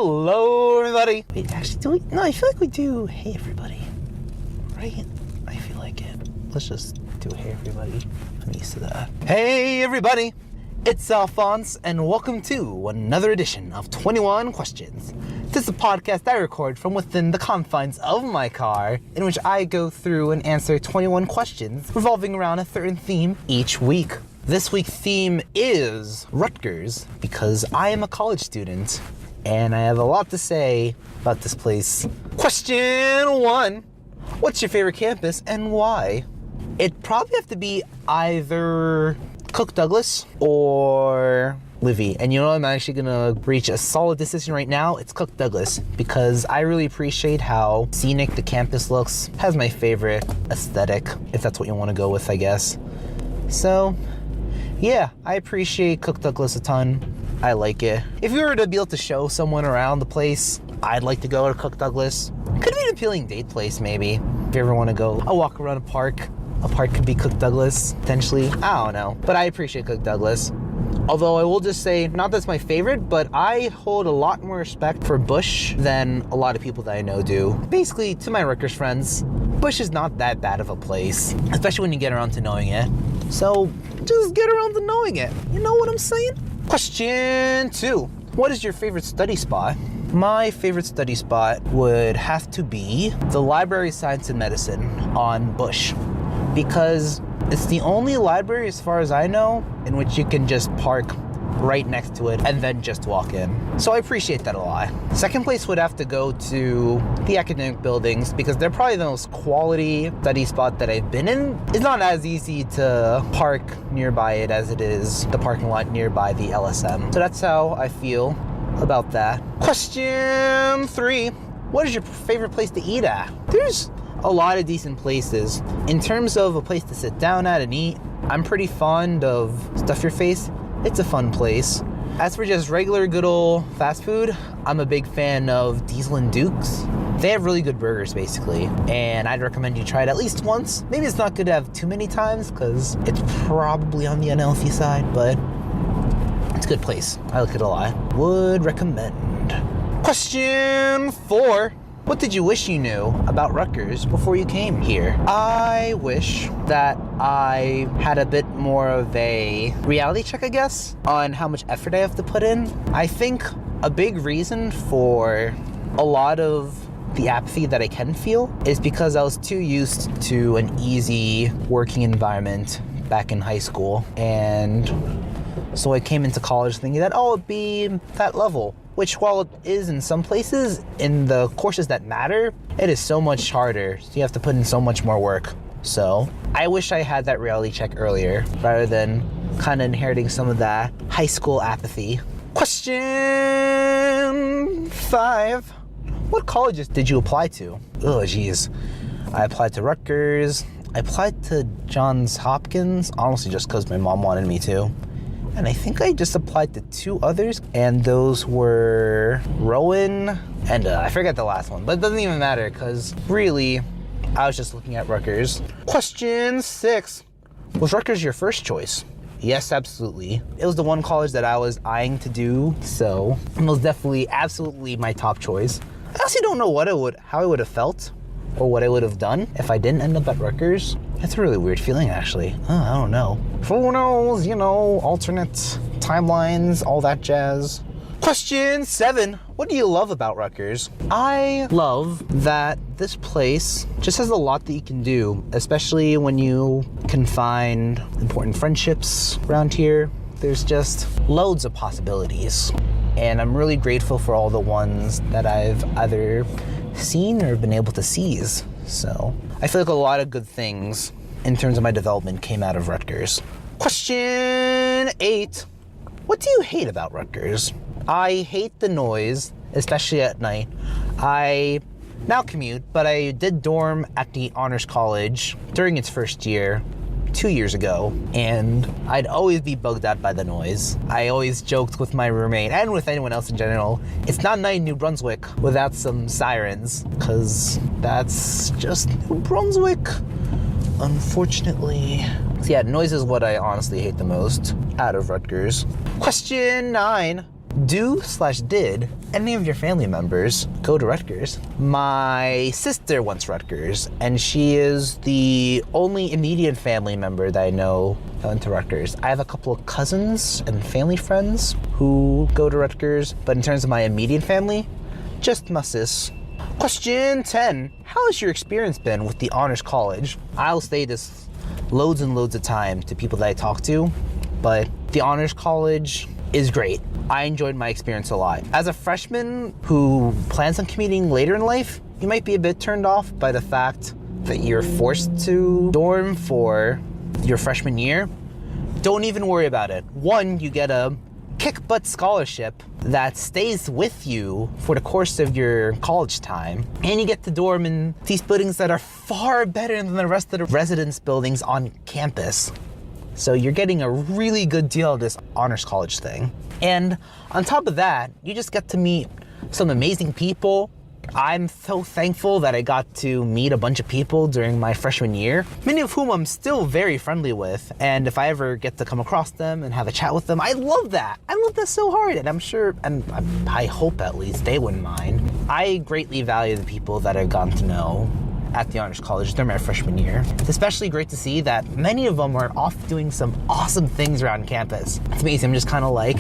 Hello, everybody. Wait, actually, do we? No, I feel like we do. Hey, everybody. Right? I feel like it. Let's just do hey, everybody. I'm used to that. Hey, everybody. It's Alphonse, and welcome to another edition of 21 Questions. This is a podcast I record from within the confines of my car, in which I go through and answer 21 questions revolving around a certain theme each week. This week's theme is Rutgers, because I am a college student, and I have a lot to say about this place. Question 1. What's your favorite campus and why? It'd probably have to be either Cook Douglas or Livy. And you know, I'm actually gonna reach a solid decision right now. It's Cook Douglas, because I really appreciate how scenic the campus looks. Has my favorite aesthetic, if that's what you want to go with, I guess. So yeah, I appreciate Cook Douglas a ton. I like it. If you were to be able to show someone around the place, I'd like to go to Cook Douglas. Could be an appealing date place, maybe. If you ever want to go a walk around a park could be Cook Douglas, potentially. I don't know, but I appreciate Cook Douglas. Although I will just say, not that's my favorite, but I hold a lot more respect for Bush than a lot of people that I know do. Basically, to my Rutgers friends, Bush is not that bad of a place, especially when you get around to knowing it. So just get around to knowing it. You know what I'm saying? Question 2. What is your favorite study spot? My favorite study spot would have to be the Library of Science and Medicine on Bush, because it's the only library, as far as I know, in which you can just park right next to it and then just walk in. So I appreciate that a lot. Second place would have to go to the academic buildings, because they're probably the most quality study spot that I've been in. It's not as easy to park nearby it as it is the parking lot nearby the LSM. So that's how I feel about that. Question 3. What is your favorite place to eat at? There's a lot of decent places. In terms of a place to sit down at and eat, I'm pretty fond of Stuff Your Face. It's a fun place. As for just regular good old fast food, I'm a big fan of Diesel and Duke's. They have really good burgers, basically, and I'd recommend you try it at least once. Maybe it's not good to have too many times, because it's probably on the unhealthy side, but it's a good place. I like it a lot. Would recommend. Question 4. What did you wish you knew about Rutgers before you came here? I wish that I had a bit more of a reality check, I guess, on how much effort I have to put in. I think a big reason for a lot of the apathy that I can feel is because I was too used to an easy working environment back in high school. And so I came into college thinking that, it'd be that level. Which, while it is in some places, in the courses that matter, it is so much harder. So you have to put in so much more work. So I wish I had that reality check earlier, rather than kind of inheriting some of that high school apathy. Question 5. What colleges did you apply to? Oh, geez. I applied to Rutgers. I applied to Johns Hopkins, honestly just because my mom wanted me to. And I think I just applied to 2 others, and those were Rowan and I forget the last one, but it doesn't even matter, because really, I was just looking at Rutgers. Question 6. Was Rutgers your first choice? Yes, absolutely. It was the one college that I was eyeing to do, so it was definitely, absolutely my top choice. I actually don't know how I would have felt, or what I would have done if I didn't end up at Rutgers. That's a really weird feeling, actually. I don't know. Who knows, alternate timelines, all that jazz. Question 7. What do you love about Rutgers? I love that this place just has a lot that you can do, especially when you can find important friendships around here. There's just loads of possibilities. And I'm really grateful for all the ones that I've either seen or been able to seize. So I feel like a lot of good things in terms of my development came out of Rutgers. Question 8. What do you hate about Rutgers? I hate the noise, especially at night. I now commute, but I did dorm at the Honors College during its first year, 2 years ago, and I'd always be bugged out by the noise. I always joked with my roommate and with anyone else in general, it's not night in New Brunswick without some sirens, because that's just New Brunswick, unfortunately. So yeah, noise is what I honestly hate the most out of Rutgers. Question 9. Did any of your family members go to Rutgers? My sister went to Rutgers, and she is the only immediate family member that I know that went to Rutgers. I have a couple of cousins and family friends who go to Rutgers, but in terms of my immediate family, just my sis. Question 10. How has your experience been with the Honors College? I'll say this loads and loads of time to people that I talk to, but the Honors College is great. I enjoyed my experience a lot. As a freshman who plans on commuting later in life, you might be a bit turned off by the fact that you're forced to dorm for your freshman year. Don't even worry about it. One, you get a kick-butt scholarship that stays with you for the course of your college time, and you get to dorm in these buildings that are far better than the rest of the residence buildings on campus. So you're getting a really good deal of this Honors College thing. And on top of that, you just get to meet some amazing people. I'm so thankful that I got to meet a bunch of people during my freshman year, many of whom I'm still very friendly with. And if I ever get to come across them and have a chat with them, I love that. I love that so hard. And I'm sure, and I hope at least they wouldn't mind. I greatly value the people that I've gotten to know at the Honors College during my freshman year. It's especially great to see that many of them are off doing some awesome things around campus. It's amazing. I'm just kind of like,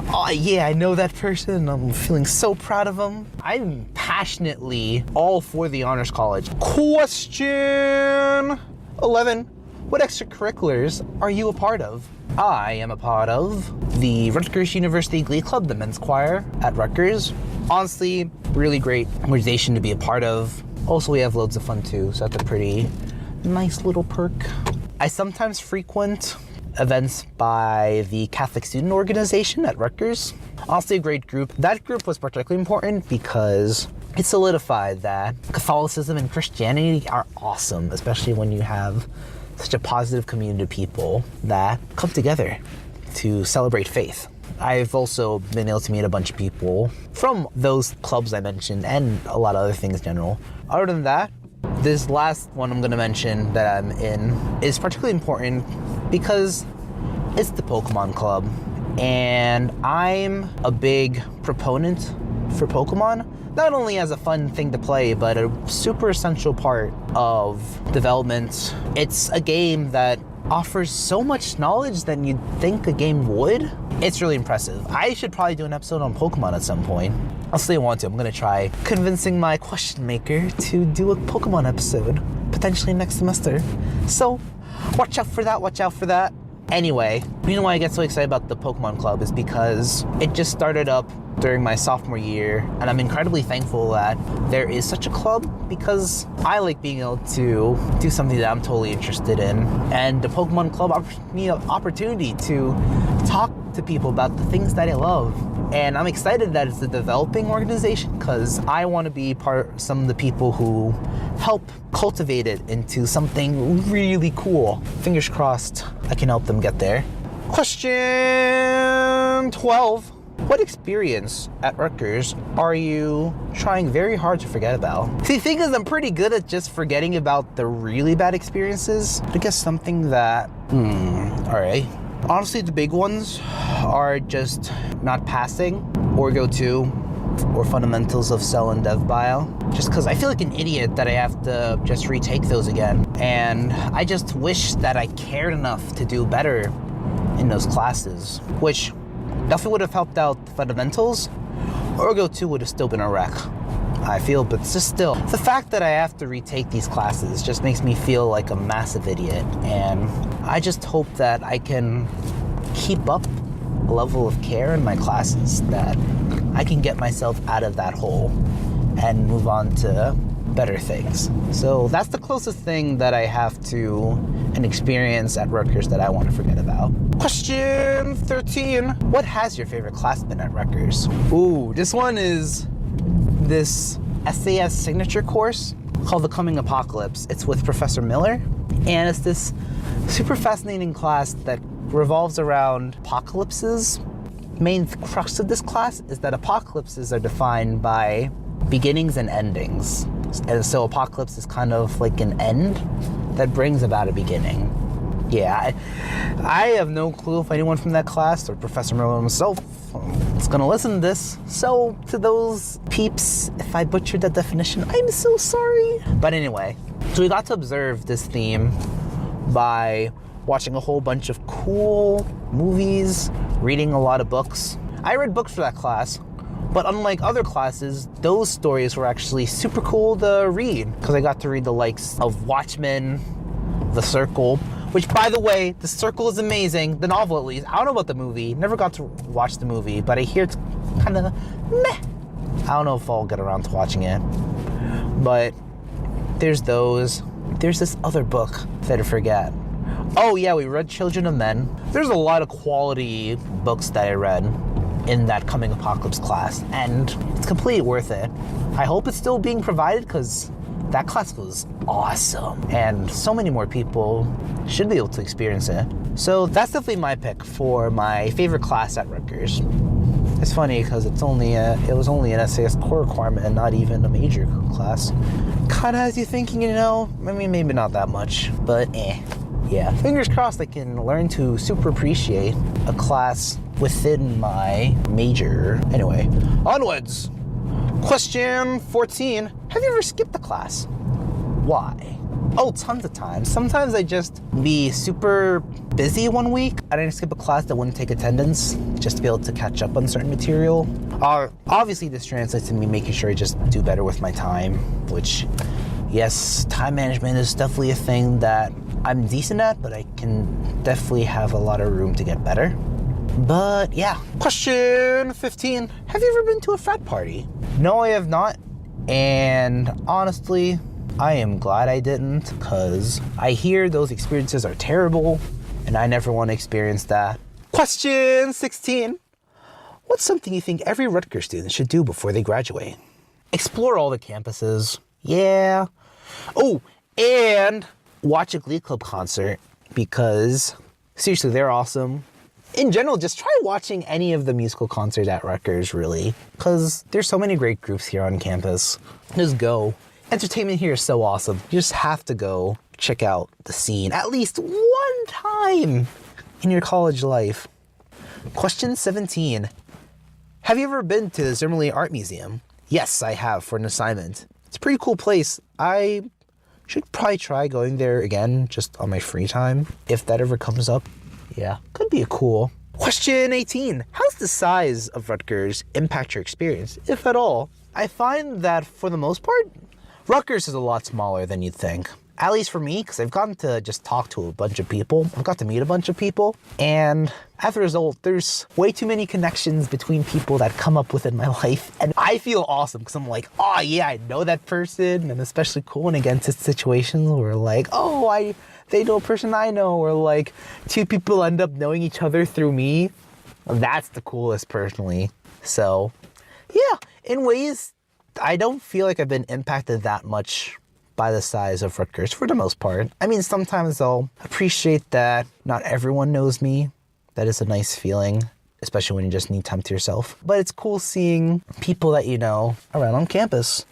oh yeah, I know that person. I'm feeling so proud of them. I'm passionately all for the Honors College. Question 11. What extracurriculars are you a part of? I am a part of the Rutgers University Glee Club, the men's choir at Rutgers. Honestly, really great organization to be a part of. Also, we have loads of fun too, so that's a pretty nice little perk. I sometimes frequent events by the Catholic Student Organization at Rutgers. Honestly, a great group. That group was particularly important because it solidified that Catholicism and Christianity are awesome, especially when you have such a positive community of people that come together to celebrate faith. I've also been able to meet a bunch of people from those clubs I mentioned and a lot of other things in general. Other than that, this last one I'm going to mention that I'm in is particularly important because it's the Pokemon Club. And I'm a big proponent for Pokemon, not only as a fun thing to play, but a super essential part of development. It's a game that offers so much knowledge than you'd think a game would. It's really impressive. I should probably do an episode on Pokemon at some point. I'll still want to. I'm gonna try convincing my question maker to do a Pokemon episode, potentially next semester. So watch out for that. Anyway, the reason why I get so excited about the Pokemon Club is because it just started up during my sophomore year, and I'm incredibly thankful that there is such a club because I like being able to do something that I'm totally interested in. And the Pokemon Club offers me an opportunity to talk to people about the things that I love. And I'm excited that it's a developing organization because I want to be part of some of the people who help cultivate it into something really cool. Fingers crossed I can help them get there. Question 12. What experience at Rutgers are you trying very hard to forget about? See, the thing is, I'm pretty good at just forgetting about the really bad experiences. I guess something that, alright. Honestly, the big ones are just not passing Orgo 2 or fundamentals of cell and dev bio. Just because I feel like an idiot that I have to just retake those again. And I just wish that I cared enough to do better in those classes, which definitely would have helped out the fundamentals. Orgo 2 would have still been a wreck, I feel, but just still. The fact that I have to retake these classes just makes me feel like a massive idiot, and I just hope that I can keep up a level of care in my classes, that I can get myself out of that hole and move on to better things. So that's the closest thing that I have to an experience at Rutgers that I want to forget about. Question 13. What has your favorite class been at Rutgers? Ooh, this one is this SAS signature course called The Coming Apocalypse. It's with Professor Miller, and it's this super fascinating class that revolves around apocalypses. Main crux of this class is that apocalypses are defined by beginnings and endings. And so apocalypse is kind of like an end that brings about a beginning. Yeah, I have no clue if anyone from that class or Professor Merlin himself is going to listen to this. So to those peeps, if I butchered that definition, I'm so sorry. But anyway, so we got to observe this theme by watching a whole bunch of cool movies, reading a lot of books. I read books for that class, but unlike other classes, those stories were actually super cool to read because I got to read the likes of Watchmen, The Circle, which, by the way, The Circle is amazing, the novel at least. I don't know about the movie, never got to watch the movie, but I hear it's kind of meh. I don't know if I'll get around to watching it, but there's those. There's this other book that I forget. Oh yeah, we read Children of Men. There's a lot of quality books that I read in that coming apocalypse class, and it's completely worth it. I hope it's still being provided because that class was awesome, and so many more people should be able to experience it. So that's definitely my pick for my favorite class at Rutgers. It's funny because it was only an SAS core requirement and not even a major class. Kind of has you thinking, I mean, maybe not that much, but yeah. Fingers crossed I can learn to super appreciate a class within my major. Anyway, onwards. Question 14. Have you ever skipped a class? Why? Oh, tons of times. Sometimes I just be super busy one week. I didn't skip a class that wouldn't take attendance just to be able to catch up on certain material. Obviously, this translates to me making sure I just do better with my time, which, yes, time management is definitely a thing that I'm decent at, but I can definitely have a lot of room to get better. But yeah. Question 15. Have you ever been to a frat party? No, I have not. And honestly, I am glad I didn't, because I hear those experiences are terrible, and I never want to experience that. Question 16. What's something you think every Rutgers student should do before they graduate? Explore all the campuses. Yeah. Oh, and watch a Glee Club concert, because seriously, they're awesome. In general, just try watching any of the musical concerts at Rutgers, really, because there's so many great groups here on campus. Just go. Entertainment here is so awesome. You just have to go check out the scene at least one time in your college life. Question 17. Have you ever been to the Zimmerly Art Museum? Yes, I have, for an assignment. It's a pretty cool place. I should probably try going there again just on my free time, if that ever comes up. Yeah, could be cool. Question 18. How does the size of Rutgers impact your experience, if at all? I find that for the most part, Rutgers is a lot smaller than you'd think. At least for me, because I've gotten to just talk to a bunch of people. I've got to meet a bunch of people. And as a result, there's way too many connections between people that come up within my life. And I feel awesome because I'm like, oh yeah, I know that person. And especially cool when it gets into situations where like, oh, they know a person I know. Or like two people end up knowing each other through me. That's the coolest personally. So yeah, in ways, I don't feel like I've been impacted that much by the size of Rutgers for the most part. I mean, sometimes I'll appreciate that not everyone knows me. That is a nice feeling, especially when you just need time to yourself. But it's cool seeing people that you know around on campus.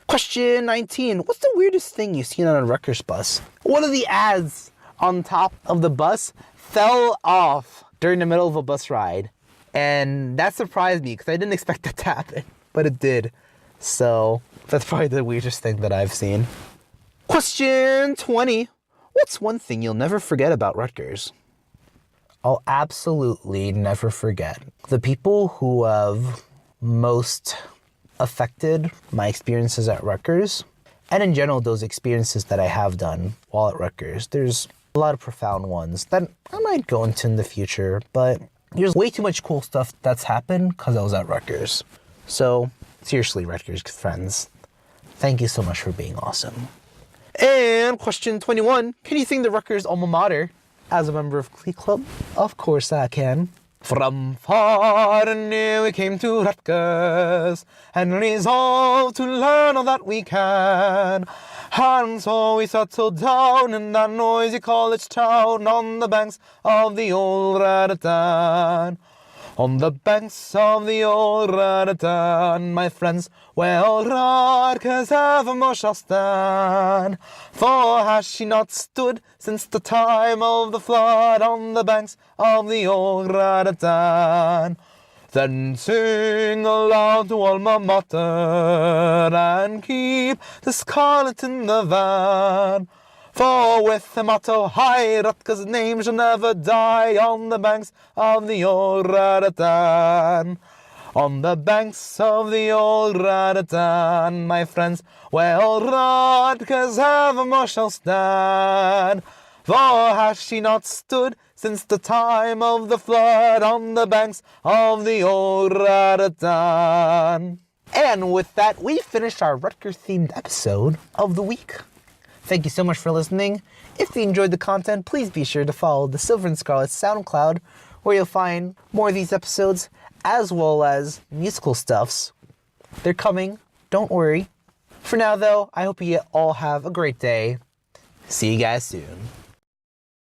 Question 19. What's the weirdest thing you've seen on a Rutgers bus? One of the ads on top of the bus fell off during the middle of a bus ride. And that surprised me because I didn't expect that to happen, but it did. So that's probably the weirdest thing that I've seen. Question 20. What's one thing you'll never forget about Rutgers? I'll absolutely never forget the people who have most affected my experiences at Rutgers, and in general, those experiences that I have done while at Rutgers. There's a lot of profound ones that I might go into in the future, but there's way too much cool stuff that's happened because I was at Rutgers. So seriously, Rutgers friends, thank you so much for being awesome. And question 21. Can you sing the Rutgers alma mater as a member of Glee Club? Of course I can. From far and near we came to Rutgers, and resolved to learn all that we can. And so we settled down in that noisy college town on the banks of the old Raritan. On the banks of the old Rutgers, my friends, well, Rutgers evermore shall stand. For has she not stood since the time of the flood on the banks of the old Rutgers? Then sing aloud to alma mater and keep the scarlet in the van. For with the motto high, Rutgers' name shall never die on the banks of the old Rutgers. On the banks of the old Rutgers, my friends, well, Rutgers evermore shall stand. For has she not stood since the time of the flood on the banks of the old Rutgers? And with that, we finished our Rutgers-themed episode of the week. Thank you so much for listening. If you enjoyed the content, please be sure to follow the Silver and Scarlet SoundCloud, where you'll find more of these episodes, as well as musical stuffs. They're coming, don't worry. For now, though, I hope you all have a great day. See you guys soon.